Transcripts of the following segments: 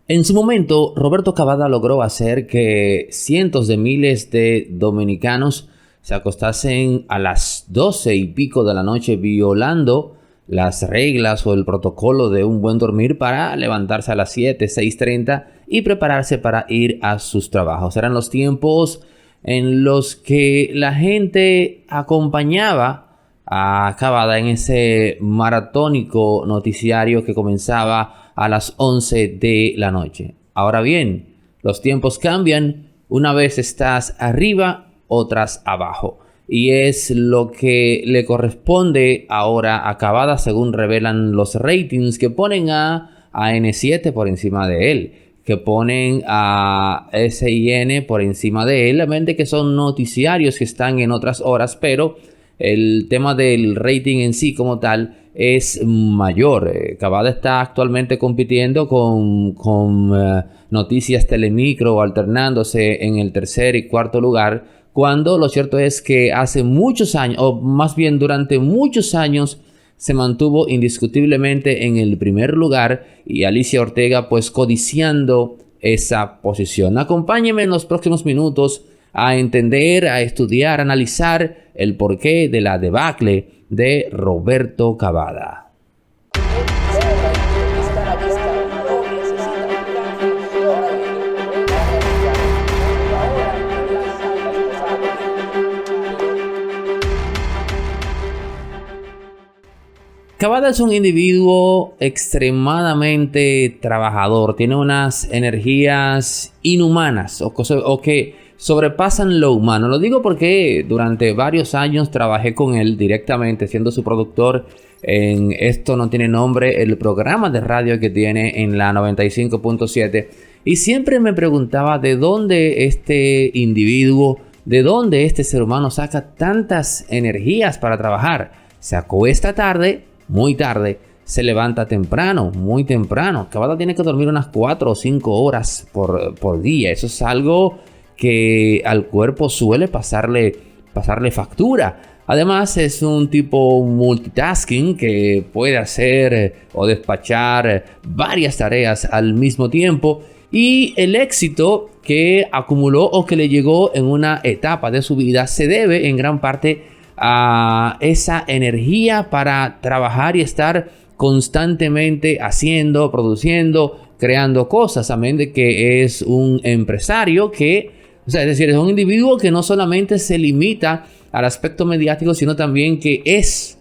En su momento, Roberto Cavada logró hacer que cientos de miles de dominicanos se acostasen a las 12 y pico de la noche violando las reglas o el protocolo de un buen dormir para levantarse a las 7, 6:30 y prepararse para ir a sus trabajos. Eran los tiempos en los que la gente acompañaba a Cavada en ese maratónico noticiario que comenzaba a las 11 de la noche. Ahora bien, los tiempos cambian. Una vez estás arriba, otras abajo. Y es lo que le corresponde ahora a Cavada, según revelan los ratings que ponen a N7 por encima de él, que ponen a SIN por encima de él. Obviamente que son noticiarios que están en otras horas, pero el tema del rating en sí como tal es mayor. Cavada está actualmente compitiendo con Noticias Telemicro, alternándose en el tercer y cuarto lugar, cuando lo cierto es que hace muchos años, o más bien durante muchos años, se mantuvo indiscutiblemente en el primer lugar, y Alicia Ortega pues codiciando esa posición. Acompáñenme en los próximos minutos a entender, a estudiar, a analizar el porqué de la debacle de Roberto Cavada. Cavada es un individuo extremadamente trabajador, tiene unas energías inhumanas o que sobrepasan lo humano. Lo digo porque durante varios años trabajé con él directamente, siendo su productor en Esto No Tiene Nombre, el programa de radio que tiene en la 95.7. Y siempre me preguntaba de dónde este individuo, de dónde este ser humano saca tantas energías para trabajar. Se acuesta tarde, muy tarde, se levanta temprano, muy temprano. Cavada tiene que dormir unas 4 o 5 horas por día. Eso es algo que al cuerpo suele pasarle factura. Además es un tipo multitasking que puede hacer o despachar varias tareas al mismo tiempo, y el éxito que acumuló o que le llegó en una etapa de su vida se debe en gran parte a esa energía para trabajar y estar constantemente haciendo, produciendo, creando cosas. Amén de que es un empresario que, es decir, es un individuo que no solamente se limita al aspecto mediático, sino también que es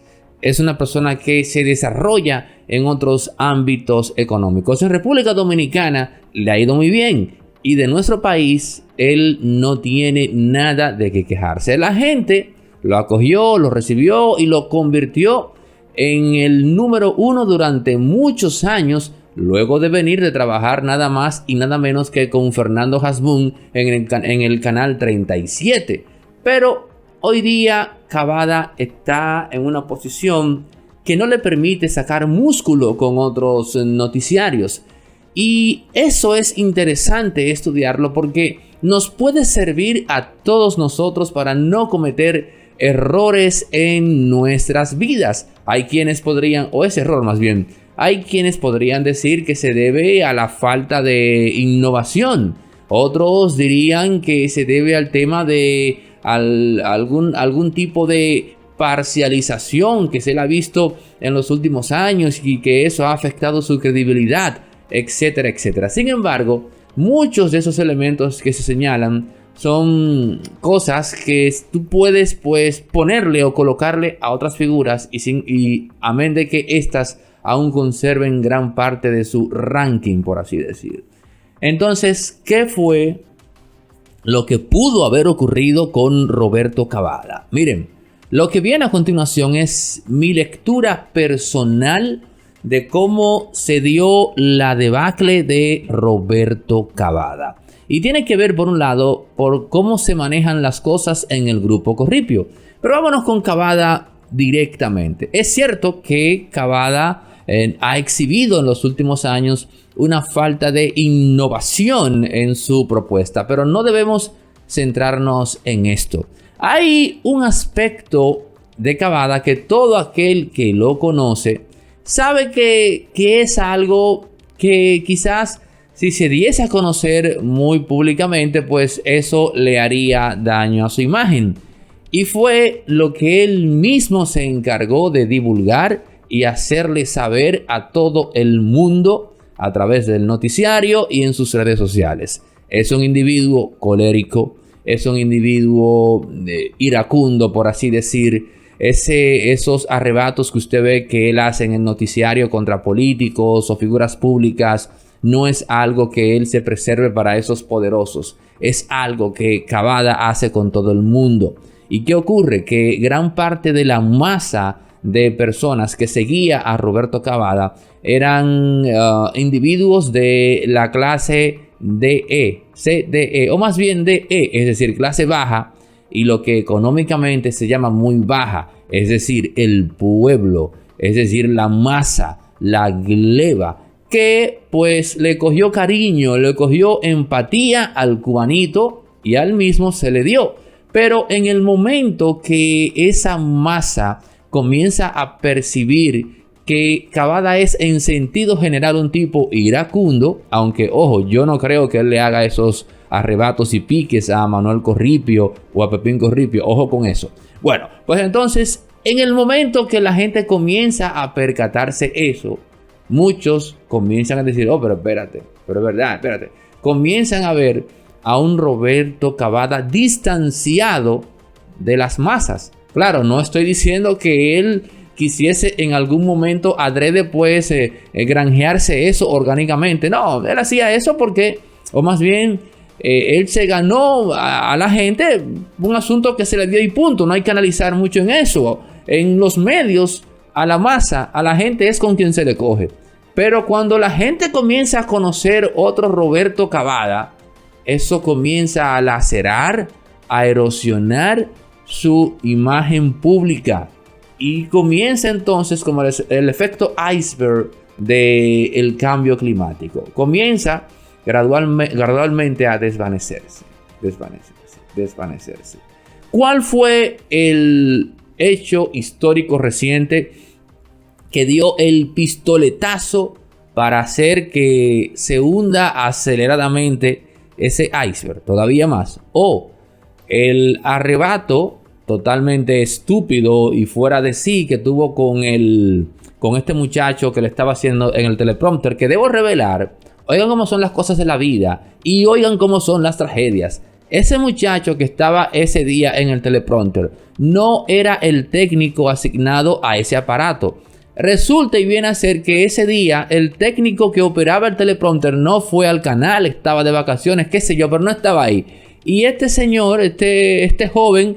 una persona que se desarrolla en otros ámbitos económicos. En República Dominicana le ha ido muy bien, y de nuestro país él no tiene nada de qué quejarse. La gente lo acogió, lo recibió y lo convirtió en el número 1 durante muchos años, luego de venir de trabajar nada más y nada menos que con Fernando Hasbún en el canal 37. Pero hoy día Cavada está en una posición que no le permite sacar músculo con otros noticiarios. Y eso es interesante estudiarlo porque nos puede servir a todos nosotros para no cometer errores en nuestras vidas. Hay quienes podrían, o ese error más bien, hay quienes podrían decir que se debe a la falta de innovación. Otros dirían que se debe al tema de algún tipo de parcialización que se le ha visto en los últimos años y que eso ha afectado su credibilidad, etcétera, etcétera. Sin embargo, muchos de esos elementos que se señalan son cosas que tú puedes pues ponerle o colocarle a otras figuras y amén de que éstas aún conserven gran parte de su ranking, por así decir. Entonces, ¿qué fue lo que pudo haber ocurrido con Roberto Cavada? Miren, lo que viene a continuación es mi lectura personal de cómo se dio la debacle de Roberto Cavada. Y tiene que ver, por un lado, por cómo se manejan las cosas en el grupo Corripio. Pero vámonos con Cavada directamente. Es cierto que Cavada ha exhibido en los últimos años una falta de innovación en su propuesta, pero no debemos centrarnos en esto. Hay un aspecto de Cavada que todo aquel que lo conoce sabe que es algo que quizás si se diese a conocer muy públicamente, pues eso le haría daño a su imagen. Y fue lo que él mismo se encargó de divulgar y hacerle saber a todo el mundo a través del noticiario y en sus redes sociales. Es un individuo colérico, es un individuo iracundo, por así decir. Esos arrebatos que usted ve que él hace en el noticiario contra políticos o figuras públicas, no es algo que él se preserve para esos poderosos. Es algo que Cavada hace con todo el mundo. ¿Y qué ocurre? Que gran parte de la masa de personas que seguía a Roberto Cavada eran individuos de la clase DE, CDE, o más bien DE, es decir, clase baja, y lo que económicamente se llama muy baja, es decir, el pueblo, es decir, la masa, la gleba, que pues le cogió cariño, le cogió empatía al cubanito y al mismo se le dio. Pero en el momento que esa masa comienza a percibir que Cavada es en sentido general un tipo iracundo, aunque ojo, yo no creo que él le haga esos arrebatos y piques a Manuel Corripio o a Pepín Corripio, ojo con eso. Bueno, pues entonces, en el momento que la gente comienza a percatarse eso, muchos comienzan a decir, oh, pero espérate, pero es verdad, espérate. Comienzan a ver a un Roberto Cavada distanciado de las masas. Claro, no estoy diciendo que él quisiese en algún momento adrede pues granjearse eso orgánicamente. No, él hacía eso porque, o más bien, él se ganó a la gente un asunto que se le dio y punto. No hay que analizar mucho en eso. En los medios, a la masa, a la gente es con quien se le coge. Pero cuando la gente comienza a conocer otro Roberto Cavada, eso comienza a lacerar, a erosionar su imagen pública. Y comienza entonces como el efecto iceberg del cambio climático. Comienza gradualmente a desvanecerse. ¿Cuál fue el hecho histórico reciente que dio el pistoletazo para hacer que se hunda aceleradamente ese iceberg todavía más? O el arrebato totalmente estúpido y fuera de sí que tuvo con este muchacho que le estaba haciendo en el teleprompter, que debo revelar. Oigan cómo son las cosas de la vida y oigan cómo son las tragedias. Ese muchacho que estaba ese día en el teleprompter no era el técnico asignado a ese aparato. Resulta y viene a ser que ese día el técnico que operaba el teleprompter no fue al canal, estaba de vacaciones, qué sé yo, pero no estaba ahí. Y este señor, este joven,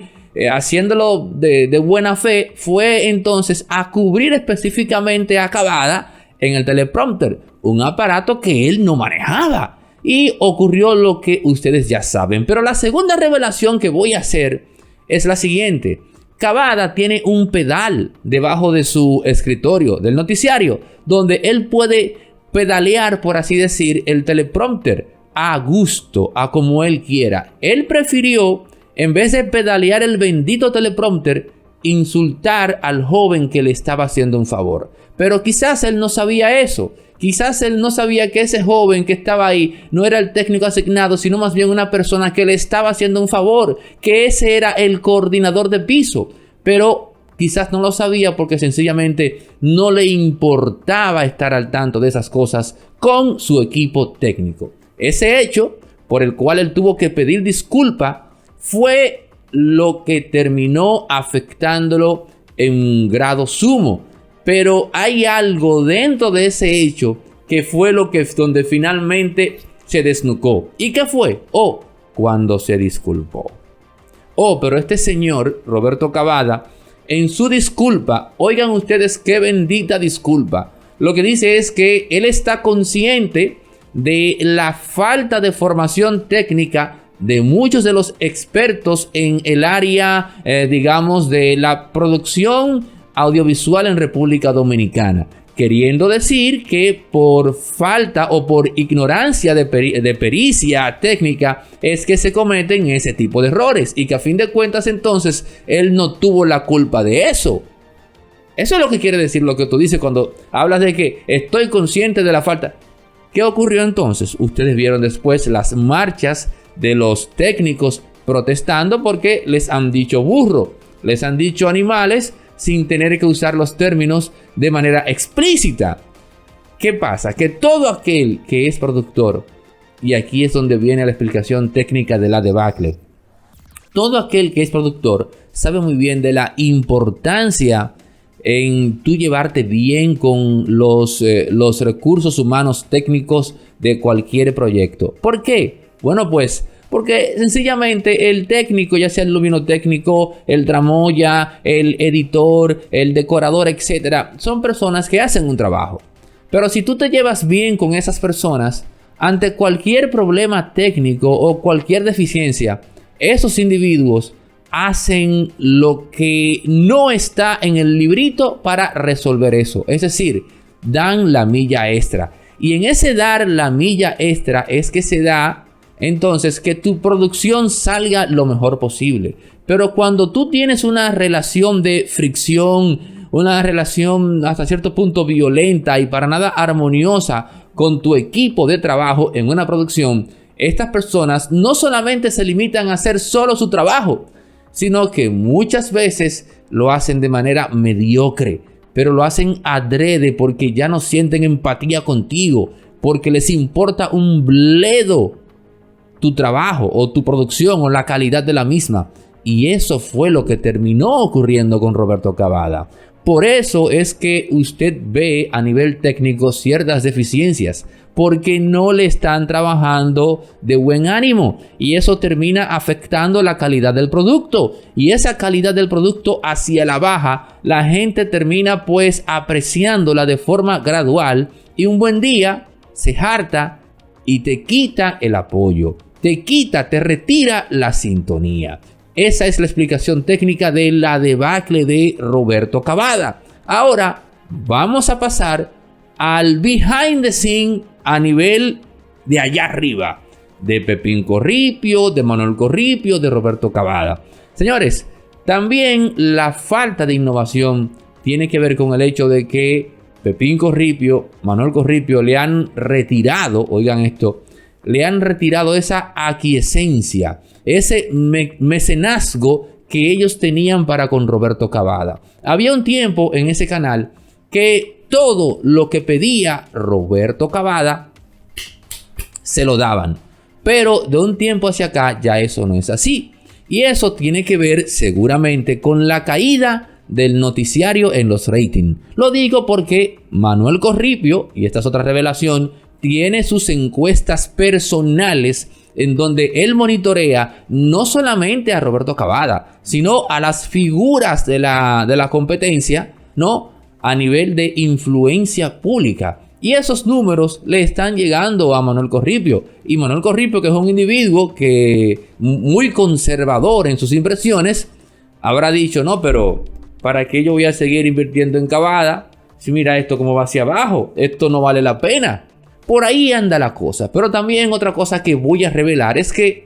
haciéndolo de buena fe, fue entonces a cubrir específicamente a Cavada en el teleprompter, un aparato que él no manejaba. Y ocurrió lo que ustedes ya saben. Pero la segunda revelación que voy a hacer es la siguiente. Cavada tiene un pedal debajo de su escritorio del noticiario, donde él puede pedalear, por así decir, el teleprompter a gusto, a como él quiera. Él prefirió, en vez de pedalear el bendito teleprompter, insultar al joven que le estaba haciendo un favor. Pero quizás él no sabía eso. Quizás él no sabía que ese joven que estaba ahí no era el técnico asignado, sino más bien una persona que le estaba haciendo un favor, que ese era el coordinador de piso. Pero quizás no lo sabía porque sencillamente no le importaba estar al tanto de esas cosas con su equipo técnico. Ese hecho por el cual él tuvo que pedir disculpa fue lo que terminó afectándolo en grado sumo. Pero hay algo dentro de ese hecho que fue donde finalmente se desnucó. ¿Y qué fue? Cuando se disculpó. Pero este señor, Roberto Cavada, en su disculpa, oigan ustedes qué bendita disculpa. Lo que dice es que él está consciente de la falta de formación técnica de muchos de los expertos en el área, digamos, de la producción audiovisual en República Dominicana, queriendo decir que por falta o por ignorancia de pericia técnica es que se cometen ese tipo de errores y que a fin de cuentas entonces él no tuvo la culpa de eso. Eso es lo que quiere decir lo que tú dices cuando hablas de que estoy consciente de la falta. ¿Qué ocurrió entonces? Ustedes vieron después las marchas de los técnicos protestando porque les han dicho burro, les han dicho animales sin tener que usar los términos de manera explícita. ¿Qué pasa? Que todo aquel que es productor, y aquí es donde viene la explicación técnica de la debacle, todo aquel que es productor sabe muy bien de la importancia en tú llevarte bien con los recursos humanos técnicos de cualquier proyecto. ¿Por qué? Bueno, pues porque sencillamente el técnico, ya sea el luminotécnico, el tramoya, el editor, el decorador, etcétera, son personas que hacen un trabajo. Pero si tú te llevas bien con esas personas, ante cualquier problema técnico o cualquier deficiencia, esos individuos hacen lo que no está en el librito para resolver eso. Es decir, dan la milla extra. Y en ese dar la milla extra es que se da entonces que tu producción salga lo mejor posible. Pero cuando tú tienes una relación de fricción, una relación hasta cierto punto violenta y para nada armoniosa con tu equipo de trabajo en una producción, estas personas no solamente se limitan a hacer solo su trabajo, sino que muchas veces lo hacen de manera mediocre, pero lo hacen adrede porque ya no sienten empatía contigo, porque les importa un bledo tu trabajo o tu producción o la calidad de la misma. Y eso fue lo que terminó ocurriendo con Roberto Cavada. Por eso es que usted ve a nivel técnico ciertas deficiencias, porque no le están trabajando de buen ánimo y eso termina afectando la calidad del producto, y esa calidad del producto hacia la baja, la gente termina pues apreciándola de forma gradual y un buen día se harta y te quita el apoyo, te retira la sintonía. Esa es la explicación técnica de la debacle de Roberto Cavada. Ahora vamos a pasar al behind the scene a nivel de allá arriba, de Pepín Corripio, de Manuel Corripio, de Roberto Cavada. Señores, también la falta de innovación tiene que ver con el hecho de que Pepín Corripio, Manuel Corripio le han retirado, oigan esto, le han retirado esa aquiescencia, ese mecenazgo que ellos tenían para con Roberto Cavada. Había un tiempo en ese canal que todo lo que pedía Roberto Cavada se lo daban. Pero de un tiempo hacia acá ya eso no es así. Y eso tiene que ver seguramente con la caída del noticiario en los ratings. Lo digo porque Manuel Corripio, y esta es otra revelación, tiene sus encuestas personales en donde él monitorea no solamente a Roberto Cavada, sino a las figuras de la competencia, ¿no?, a nivel de influencia pública. Y esos números le están llegando a Manuel Corripio. Y Manuel Corripio, que es un individuo que muy conservador en sus impresiones, habrá dicho, no, pero ¿para qué yo voy a seguir invirtiendo en Cavada? Si mira esto como va hacia abajo, esto no vale la pena. Por ahí anda la cosa. Pero también otra cosa que voy a revelar es que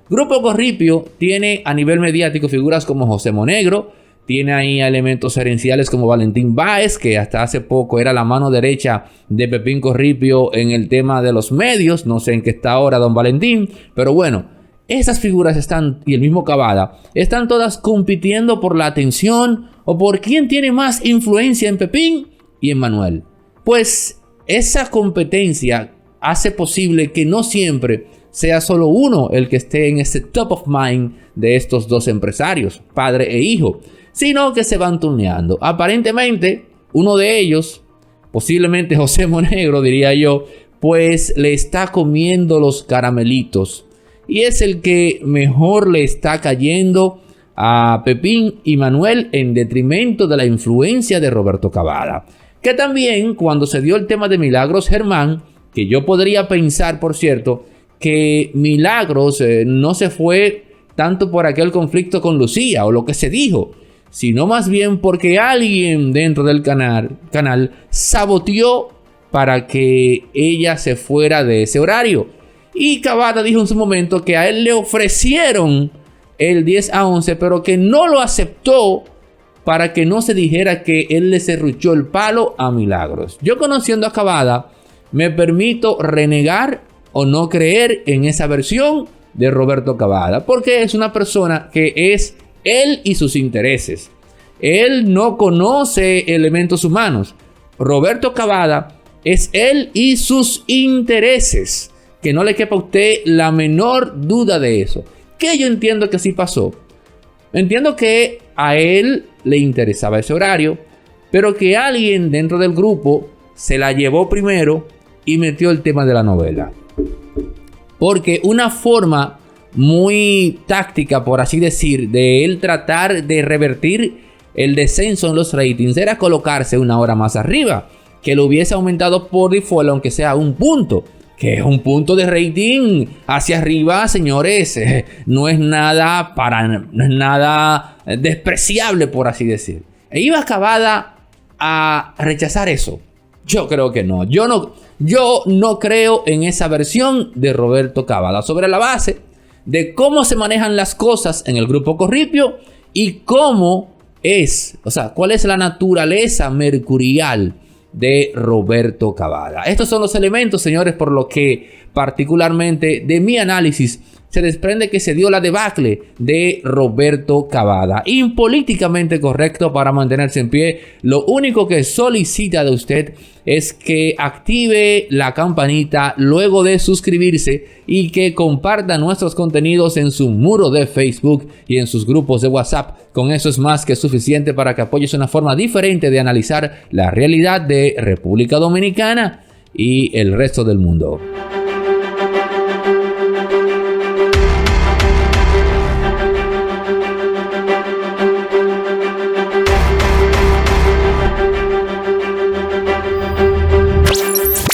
Grupo Corripio tiene a nivel mediático figuras como José Monegro, tiene ahí elementos herenciales como Valentín Báez, que hasta hace poco era la mano derecha de Pepín Corripio en el tema de los medios. No sé en qué está ahora don Valentín, pero bueno, esas figuras están, y el mismo Cavada, están todas compitiendo por la atención o por quién tiene más influencia en Pepín y en Manuel. Pues esa competencia hace posible que no siempre sea solo uno el que esté en ese top of mind de estos dos empresarios, padre e hijo, sino que se van turneando. Aparentemente, uno de ellos, posiblemente José Monegro, diría yo, pues le está comiendo los caramelitos. Y es el que mejor le está cayendo a Pepín y Manuel en detrimento de la influencia de Roberto Cavada. Que también, cuando se dio el tema de Milagros Germán, que yo podría pensar, por cierto, que Milagros no se fue tanto por aquel conflicto con Lucía o lo que se dijo, sino más bien porque alguien dentro del canal saboteó para que ella se fuera de ese horario. Y Cavada dijo en su momento que a él le ofrecieron el 10 a 11, pero que no lo aceptó para que no se dijera que él le serruchó el palo a Milagros. Yo, conociendo a Cavada, me permito renegar o no creer en esa versión de Roberto Cavada, porque es una persona que es él y sus intereses. Él no conoce elementos humanos. Roberto Cavada es él y sus intereses. Que no le quepa a usted la menor duda de eso. Que yo entiendo que sí pasó. Entiendo que a él le interesaba ese horario, pero que alguien dentro del grupo se la llevó primero y metió el tema de la novela. Porque una forma muy táctica, por así decir, de él tratar de revertir el descenso en los ratings era colocarse una hora más arriba, que lo hubiese aumentado por default, aunque sea un punto. Que es un punto de rating hacia arriba, señores, no es nada despreciable, por así decir. ¿E iba Cavada a rechazar eso? Yo creo que no. Yo no creo en esa versión de Roberto Cavada, sobre la base de cómo se manejan las cosas en el grupo Corripio y cómo es, o sea, cuál es la naturaleza mercurial de Roberto Cavada. Estos son los elementos, señores, por lo que particularmente de mi análisis se desprende que se dio la debacle de Roberto Cavada. Impolíticamente correcto para mantenerse en pie. Lo único que solicita de usted es que active la campanita luego de suscribirse y que comparta nuestros contenidos en su muro de Facebook y en sus grupos de WhatsApp. Con eso es más que suficiente para que apoyes una forma diferente de analizar la realidad de República Dominicana y el resto del mundo.